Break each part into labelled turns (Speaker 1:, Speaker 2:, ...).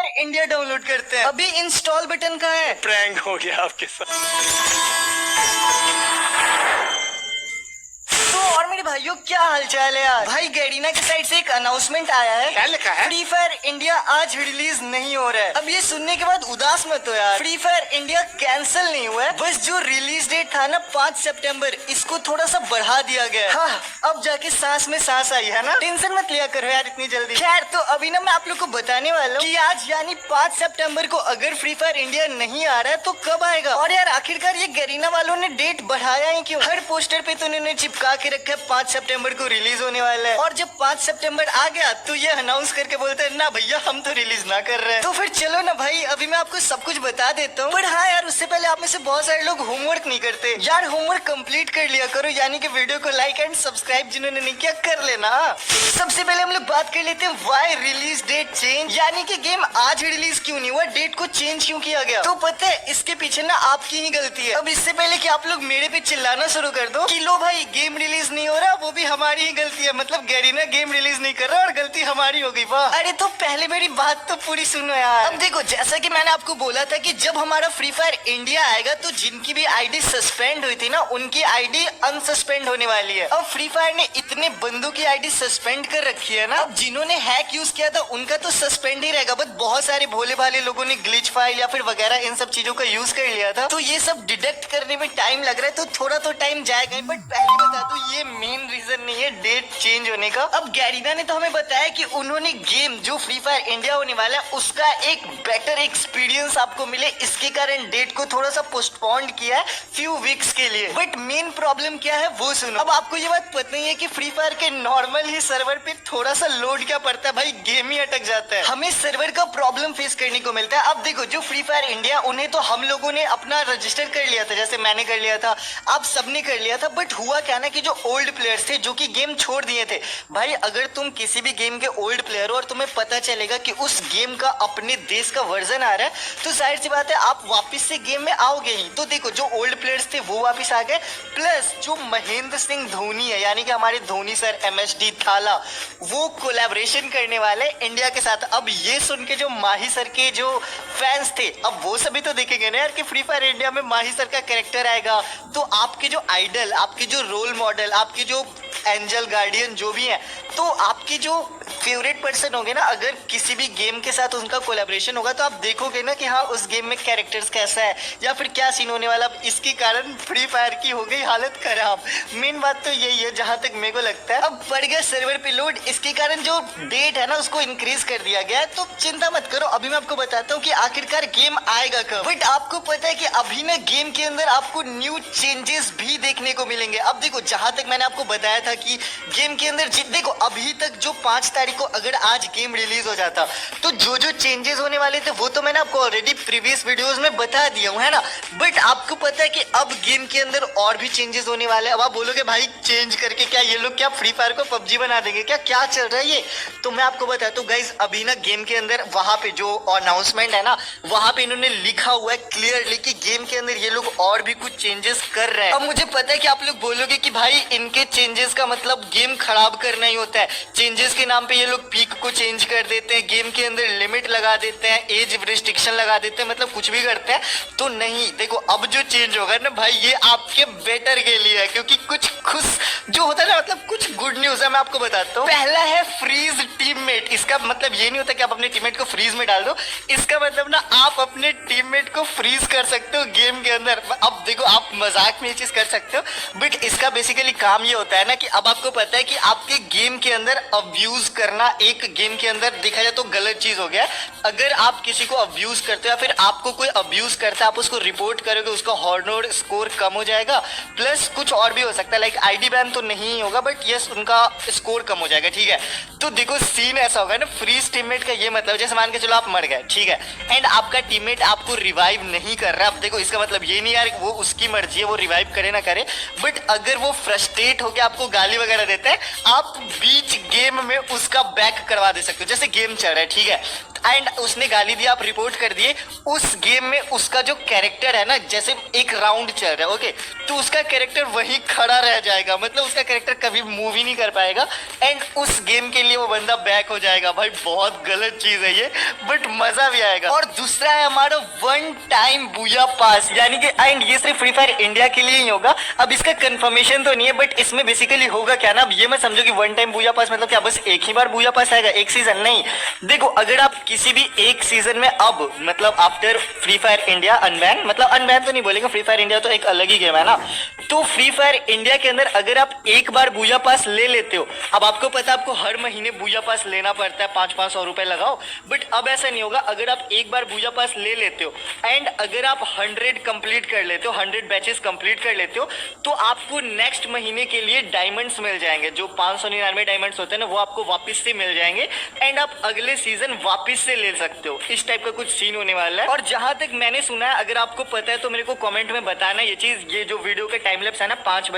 Speaker 1: Fire India download करते हैं। अभी इंस्टॉल बटन कहाँ है?
Speaker 2: प्रैंक हो गया आपके साथ।
Speaker 1: तो और मेरे भाइयों क्या हालचाल है यार? भाई गैरीना की साइड से एक अनाउंसमेंट आया है।
Speaker 2: क्या लिखा है?
Speaker 1: फ्री फायर इंडिया आज रिलीज नहीं हो रहा है। अब ये सुनने के बाद उदास मत हो यार, फ्री फायर इंडिया कैंसिल नहीं हुआ है, बस जो रिलीज डेट था ना 5 सितंबर, इसको थोड़ा सा बढ़ा दिया गया है। हाँ, अब जाके सांस में सांस आई है ना। टेंशन मत लिया करो यार इतनी जल्दी। खैर तो अभी ना मैं आप लोग को बताने वाला हूँ कि आज यानी 5 सितंबर को अगर फ्री फायर इंडिया नहीं आ रहा है तो कब आएगा। और यार आखिरकार ये गैरीना वालों ने डेट बढ़ाया ही क्यों? हर पोस्टर पे तो उन्होंने चिपका के रखा है 5 सितंबर को रिलीज होने वाला है, और जब 5 सितंबर आ गया तो ये अनाउंस करके बोलते हैं ना भैया हम तो रिलीज ना कर रहे हैं। तो फिर चलो ना भाई, अभी मैं आपको सब कुछ बता देता हूँ। पर हाँ यार, उससे पहले आप में से बहुत सारे लोग होमवर्क नहीं करते यार। होमवर्क कंप्लीट कर लिया करो, यानी कि वीडियो को लाइक एंड सब्सक्राइब जिन्होंने नहीं किया कर लेना। सबसे पहले हम लोग बात कर लेते हैं व्हाई रिलीज डेट चेंज, यानी कि गेम आज रिलीज क्यों नहीं हुआ, डेट को चेंज क्यों किया गया। तो पता है इसके पीछे ना आपकी ही गलती है। अब इससे पहले कि आप लोग मेरे पे चिल्लाना शुरू कर दो कि लो भाई गेम रिलीज नहीं हो रहा, वो भी हमारी ही गलती है, मतलब गैरीना गेम रिलीज नहीं कर रहा और गलती हमारी हो गई। वाह, अरे तो पहले मेरी बात तो पूरी सुनो यार। अब देखो, जैसा कि मैंने आपको बोला था कि जब हमारा फ्री फायर इंडिया आएगा तो जिनकी भी आईडी सस्पेंड हुई थी ना, उनकी आईडी अनसस्पेंड होने वाली है। अब फ्री फायर ने इतने बंदों की आईडी सस्पेंड कर रखी है ना, अब जिन्होंने हैक यूज किया था उनका तो सस्पेंड ही रहेगा, बट बहुत सारे भोले भाले लोगों ने ग्लिच फाइल या फिर वगैरह इन सब चीजों का यूज कर लिया था, तो ये सब डिटेक्ट करने में टाइम लग रहा है, तो थोड़ा तो टाइम जाएगा। बट पहले बता दो, ये मेन रीजन नहीं है डेट चेंज होने का। अब गैरीना ने तो हमें बताया कि उन्होंने गेम जो फ्री फायर इंडिया होने वाला है उसका एक बेटर एक्सपीरियंस आपको मिले, इसके कारण डेट को थोड़ा सा पोस्टपोन्ड किया है फ्यू वीक्स के लिए। बट मेन प्रॉब्लम क्या है वो सुनो। अब आपको ये बात पता ही है कि फ्री फायर के नॉर्मल ही सर्वर पे थोड़ा सा लोड क्या पड़ता है भाई, गेम ही अटक जाता है, हमें सर्वर का प्रॉब्लम फेस करने को मिलता है। अब देखो, जो फ्री फायर इंडिया, उन्हें तो हम लोगों ने अपना रजिस्टर कर लिया था, जैसे मैंने कर लिया था, आप सबने कर लिया था। बट हुआ क्या ना कि जो ओल्ड प्लेयर्स थे जो कि गेम छोड़ दिए थे, भाई अगर तुम किसी भी गेम के ओल्ड प्लेयर हो और तुम्हें पता चलेगा कि उस गेम का अपने देश का वर्जन आ रहा है, तो जाहिर सी बात है आप वापस से गेम में आओगे ही। तो देखो, जो ओल्ड प्लेयर्स थे वो वापस आ गए, प्लस जो महेंद्र सिंह धोनी है, यानी कि हमारे धोनी सर MSD थाला, वो कोलैबोरेशन करने वाले इंडिया के साथ। अब ये सुन के जो माही सर के जो फैंस थे, अब वो सभी तो देखेंगे ना यार कि फ्री फायर इंडिया में माही सर का कैरेक्टर आएगा, तो आपके जो आइडल, आपके जो रोल मॉडल, आपके जो एंजल गार्डियन जो भी है, तो आपकी जो फेवरेट पर्सन होंगे ना, अगर किसी भी गेम के साथ उनका कोलैबोरेशन होगा तो आप देखोगे ना कि हाँ उस गेम में कैरेक्टर्स कैसा है या फिर क्या सीन होने वाला। इसके कारण फ्री फायर की हो गई हालत खराब। मेन बात तो यही है जहां तक मेरे को लगता है। अब बढ़ गया सर्वर पे लोड, इसके कारण जो डेट है ना उसको इंक्रीज कर दिया गया है। तो चिंता मत करो, अभी मैं आपको बताता हूँ कि आखिरकार गेम आएगा कब। बट आपको पता है कि अभी ना गेम के अंदर आपको न्यू चेंजेस भी देखने को मिलेंगे। अब देखो, जहां तक मैंने आपको बताया था कि गेम के अंदर देखो, अभी तक जो 5 तारीख को अगर आज गेम रिलीज हो जाता तो जो जो चेंजेस होने वाले थे वो तो मैंने आपको ऑलरेडी प्रीवियस वीडियोस में बता दिया हूँ, है ना। बट आपको पता है कि अब गेम के अंदर और भी चेंजेस होने वाले हैं। अब आप बोलोगे भाई चेंज करके क्या ये लोग क्या फ्री फायर को PUBG बना देंगे क्या, क्या चल रहा है ये? तो मैं आपको बताता हूँ गाइज, अभी ना गेम के अंदर वहां पे जो अनाउंसमेंट है ना, वहां पे इन्होंने लिखा हुआ है क्लियरली कि गेम के अंदर ये लोग और भी कुछ चेंजेस कर रहे हैं। अब मुझे पता है कि आप लोग बोलोगे कि भाई इनके चेंजेस का मतलब गेम खराब करना ही होता है, चेंजेस के नाम पे ये लोग पीक को चेंज कर देते हैं, गेम के अंदर लिमिट लगा देते हैं, एज रिस्ट्रिक्शन लगा देते हैं, मतलब कुछ भी करते हैं। तो नहीं, देखो अब जो चेंज होगा ना भाई, ये आपके बेटर के लिए है, क्योंकि कुछ खुश जो होता है ना, मतलब कुछ गुड न्यूज है। मैं आपको बताता हूँ। पहला है फ्रीज टीममेट। इसका मतलब ये नहीं होता कि आप अपने टीममेट को फ्रीज में डाल दो, इसका मतलब ना आप अपने टीममेट को फ्रीज कर सकते हो गेम के अंदर। अब देखो, आप मजाक में ये चीज कर सकते हो, बट इसका बेसिकली काम ये होता है ना कि अब आपको पता है कि आपके गेम के अंदर अब्यूज करना एक गेम के अंदर देखा जाए तो गलत चीज हो गया। अगर आप किसी को अब्यूज करते हो या फिर आपको कोई अब्यूज करता है, आप उसको रिपोर्ट करोगे, उसका हॉर्नर स्कोर कम हो जाएगा, प्लस कुछ और भी हो सकता है, लाइक आईडी बैन तो नहीं होगा बट यस उनका स्कोर कम हो जाएगा, ठीक है। तो देखो सीन ऐसा होगा ना, फ्रीज टीममेट का ये मतलब, जैसे मान के चलो आप मर गए, ठीक है, एंड आपका टीममेट आपको रिवाइव नहीं कर रहा। अब देखो इसका मतलब ये नहीं यार वो उसकी मर्जी है, वो रिवाइव करे ना करे, बट अगर वो फ्रस्ट्रेट होकर आपको गाली वगैरह देते हैं, आप बीच गेम में उसका बैक करवा दे सकते हो। जैसे गेम चल रहा है, ठीक है, एंड उसने गाली दी, आप रिपोर्ट कर दिए। उस गेम में उसका जो कैरेक्टर है ना, जैसे एक राउंड चल रहा है, ओके, तो उसका कैरेक्टर वहीं खड़ा रह जाएगा, मतलब उसका कैरेक्टर कभी मूव ही नहीं कर पाएगा एंड उस गेम के लिए वो बंदा बैक हो जाएगा। भाई बहुत गलत चीज है ये, बट मजा भी आएगा। और दूसरा है हमारा वन टाइम बूया पास, यानी कि एंड ये सिर्फ फ्री फायर इंडिया के लिए ही होगा। अब इसका कंफर्मेशन तो नहीं है, बट इसमें बेसिकली होगा क्या ना, अब ये मैं समझो कि वन टाइम बूया पास मतलब क्या, बस एक ही बार बूया पास आएगा, एक सीजन नहीं। देखो अगर आप किसी भी एक सीजन में अब मतलब after free fire India unban, मतलब अनबैन तो नहीं बोलेंगे, फ्री फायर इंडिया तो एक अलग ही गेम है ना, तो फ्री फायर इंडिया के अंदर अगर आप एक बार बूया पास ले लेते हो, अब आपको पता है आपको हर महीने बूया पास लेना पड़ता है, 500-500 रुपए लगाओ, बट अब ऐसा नहीं होगा। अगर आप एक बार बूया पास ले लेते हो एंड अगर आप 100 कंप्लीट कर लेते हो, 100 बैचेस कंप्लीट कर लेते हो, तो आपको नेक्स्ट महीने के लिए डायमंड्स मिल जाएंगे, जो 599 डायमंड्स होते हैं ना, वो आपको वापस से मिल जाएंगे एंड आप अगले सीजन वापस से ले सकते हो। इस टाइप का कुछ सीन होने वाला है। और जहां तक मैंने सुना है, अगर आपको पता है तो मेरे को कमेंट में बताना ये चीज। ये जो वीडियो के टाइम लैप्स है ना, 5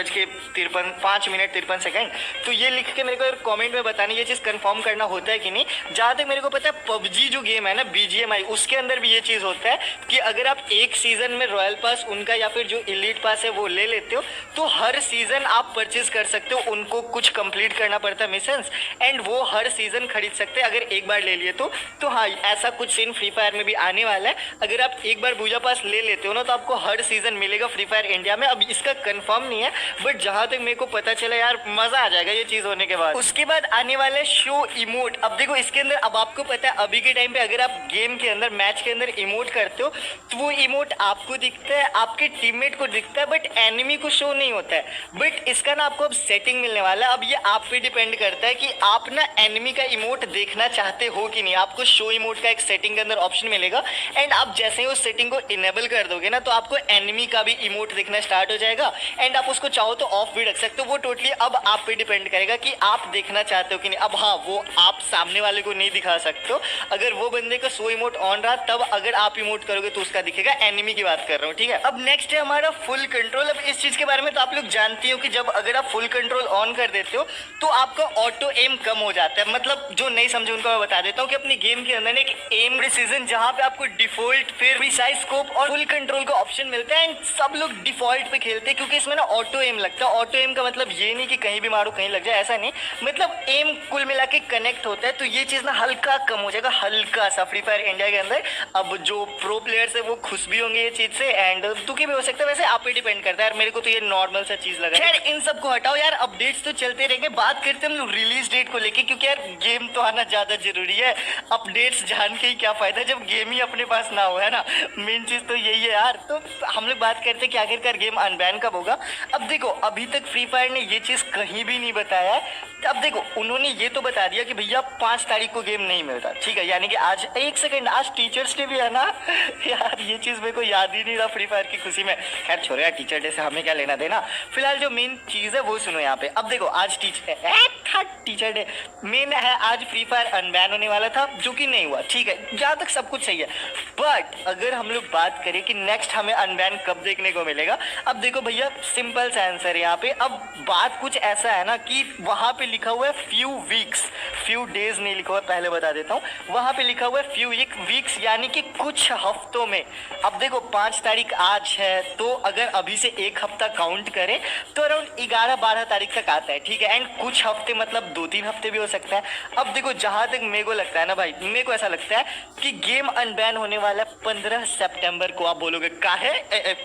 Speaker 1: मिनट 53 सेकंड, तो ये लिख के मेरे को कमेंट में बताना ये चीज कंफर्म करना होता है कि नहीं। जहां तक मेरे को पता है पबजी जो गेम है ना, BGMI, उसके अंदर भी ये चीज होता है कि अगर आप एक सीजन में रॉयल पास उनका या फिर जो इलीट पास है वो ले लेते हो, तो हर सीजन आप परचेज कर सकते हो। उनको कुछ कंप्लीट करना पड़ता है मिशंस एंड वो हर सीजन खरीद सकते हैं अगर एक बार ले लिए तो हाँ, ऐसा कुछ सीन फ्री फायर में भी आने वाला है। अगर आप एक बार बूजा पास ले लेते हो ना, तो आपको हर सीजन मिलेगा फ्री फायर इंडिया में। अब इसका कंफर्म नहीं है, बट जहां तक मेरे को पता चला यार, मजा आ जाएगा ये चीज होने के बाद। उसके बाद आने वाला है शो इमोट। अब देखो इसके अंदर, अब आपको पता है अभी के टाइम पे अगर आप गेम के अंदर मैच के अंदर इमोट करते हो, तो वो इमोट आपको दिखता है, आपके टीममेट को दिखता है, बट एनिमी को शो नहीं होता है। बट इसका ना आपको अब सेटिंग मिलने वाला है। अब ये आप पे डिपेंड करता है कि आप ना एनिमी का इमोट देखना चाहते हो कि नहीं। आपको शो इमोट का एक सेटिंग के अंदर ऑप्शन मिलेगा एंड आप जैसे ही उस सेटिंग को इनेबल कर दोगे ना, तो आपको एनिमी का भी इमोट दिखना स्टार्ट हो जाएगा एंड आप उसको चाहो तो ऑफ भी रख सकते हो। वो टोटली अब आप पे डिपेंड करेगा कि आप देखना चाहते हो कि नहीं। अब हाँ, वो आप सामने वाले को नहीं दिखा सकते हो। अगर वो बंदे का शो इमोट ऑन रहा, तब अगर आप इमोट करोगे तो उसका दिखेगा। एनिमी की बात कर रहा हूँ, ठीक है। अब नेक्स्ट है हमारा फुल कंट्रोल। अब इस चीज के बारे में तो आप लोग जानती हो कि जब अगर आप फुल कंट्रोल ऑन कर देते हो, तो आपका ऑटो एम कम हो जाता है। मतलब जो नहीं समझे उनको मैं बता देता हूँ कि अपनी गेम के अंदर एक एम प्रिसीजन, जहाँ पे आपको डिफॉल्ट, फिर प्रिसाइज स्कोप और फुल कंट्रोल का ऑप्शन मिलता है एंड सब लोग डिफॉल्ट पे खेलते हैं, क्योंकि इसमें ना ऑटो एम लगता है। ऑटो एम का मतलब ये नहीं कि कहीं भी मारो कहीं लग जाए, ऐसा नहीं, मतलब एम कुल मिला के कनेक्ट होता है। तो ये चीज ना हल्का कम हो जाएगा, हल्का सा फ्री फायर इंडिया के अंदर। अब जो प्रो प्लेयर्स है वो खुश भी होंगे ये चीज से एंड दुखी भी हो सकता है। वैसे आप पे डिपेंड करता है यार, मेरे को तो ये नॉर्मल सा चीज लगा। खैर इन सबको हटाओ यार, अपडेट्स तो चलते रहेंगे। बात करते हैं हम लोग रिलीज डेट को लेके, क्योंकि यार गेम तो आना ज्यादा जरूरी है। अपडेट्स जान के ही क्या फायदा जब गेम ही अपने पास ना हो, है ना। मेन चीज तो यही है यार। तो हम लोग बात करते हैं कि आखिरकार गेम अनबैन कब होगा। अब देखो अभी तक फ्री फायर ने ये चीज कहीं भी नहीं बताया है। अब देखो उन्होंने ये तो बता दिया कि भैया 5 तारीख को गेम नहीं मिलता, ठीक है, यानी कि आज, एक सेकंड, आज टीचर्स डे भी है ना यार। ये चीज मेरे को याद ही नहीं रहा फ्री फायर की खुशी में। खैर छोड़ो यार, टीचर डे से हमें क्या लेना देना। फिलहाल जो मेन चीज है वो सुनो यहाँ पे। अब देखो आज टीचर डे मेन है, आज फ्री फायर अनबैन होने वाला था, जो कि नहीं हुआ, ठीक है, जहां तक सब कुछ सही है। बट अगर हम लोग बात करें कि नेक्स्ट हमें अनबैन कब देखने को मिलेगा, अब देखो भैया सिंपल सा आंसर है यहाँ पे। अब बात कुछ ऐसा है ना कि वहां पे लिखा हुआ है फ्यू वीक्स, फ्यू डेज नहीं लिखा हुआ, पहले बता देता हूँ। वहां पे लिखा हुआ है फ्यू वीक्स, यानी कि कुछ हफ्तों में। अब देखो 5 तारीख आज है, तो अगर अभी से एक हफ्ता काउंट करें तो अराउंड 11-12 तारीख तक आता है, ठीक है। एंड कुछ हफ्ते मतलब 2-3 हफ्ते भी हो सकता है। अब देखो जहां तक मेरे को लगता है ना भाई, मेरे को ऐसा लगता है कि गेम अनबैन होने वाला है 15 सितंबर को। आप बोलोगे काहे,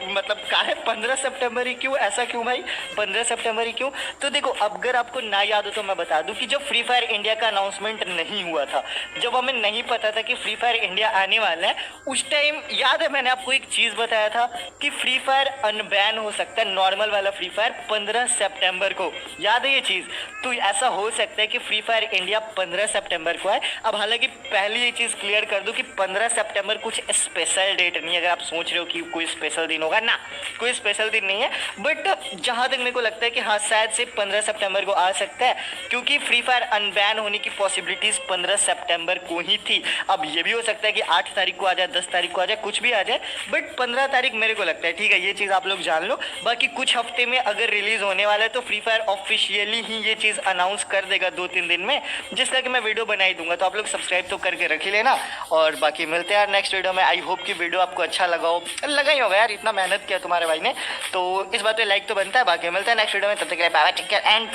Speaker 1: मतलब काहे 15 सितंबर ही क्यों, ऐसा क्यों भाई 15 सितंबर ही क्यों? तो देखो अगर आपको ना याद हो तो मैं बता दूं कि जब फ्री फायर इंडिया का अनाउंसमेंट नहीं हुआ था, जब हमें नहीं पता था कि फ्री फायर इंडिया आने वाला है, उस टाइम याद है मैंने आपको एक चीज बताया था कि फ्री फायर अनबैन हो सकता है, नॉर्मल वाला फ्री फायर 15 सितंबर को। याद है ये चीज? तो ऐसा हो सकता है कि फ्री फायर इंडिया 15 सितंबर को है। अब हालांकि पहले ये चीज क्लियर कर दूं कि 15 सितंबर कुछ स्पेशल डेट नहीं है। अगर आप सोच रहे हो कि कोई स्पेशल दिन होगा, ना कोई स्पेशल दिन नहीं है। बट जहां तक मेरे को लगता है कि हाँ शायद से 15 सितंबर को आ सकता है, क्योंकि फ्री फायर अनबैन होने की पॉसिबिलिटीज 15 सितंबर को ही थी। अब ये भी हो सकता है कि 8 तारीख को आ जाए, 10 तारीख को आ जाए, कुछ भी आ जाए, बट 15 तारीख मेरे को लगता है, ठीक है। ये चीज आप लोग जान लो। बाकी कुछ हफ्ते में अगर रिलीज होने वाला है तो फ्री फायर ऑफिशियली ही ये चीज अनाउंस अनाउंस कर देगा 2-3 दिन में, जिसका कि मैं वीडियो बना ही दूंगा। तो आप लोग सब्सक्राइब तो करके रख ही लेना, और बाकी मिलते हैं यार नेक्स्ट वीडियो में। आई होप कि वीडियो आपको अच्छा लगा हो, लगा ही होगा यार, इतना मेहनत किया तुम्हारे भाई ने, तो इस बात पे लाइक तो बनता है। बाकी मिलते हैं नेक्स्ट वीडियो में, तब तक के लिए bye bye, take care and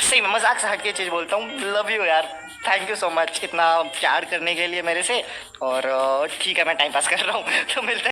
Speaker 1: सही मजाक से हट के चीज़ बोलता हूँ, लव यू यार, थैंक यू सो मच इतना प्यार करने के लिए मेरे से। और ठीक है, मैं टाइम पास कर रहा हूँ, तो मिलते हैं।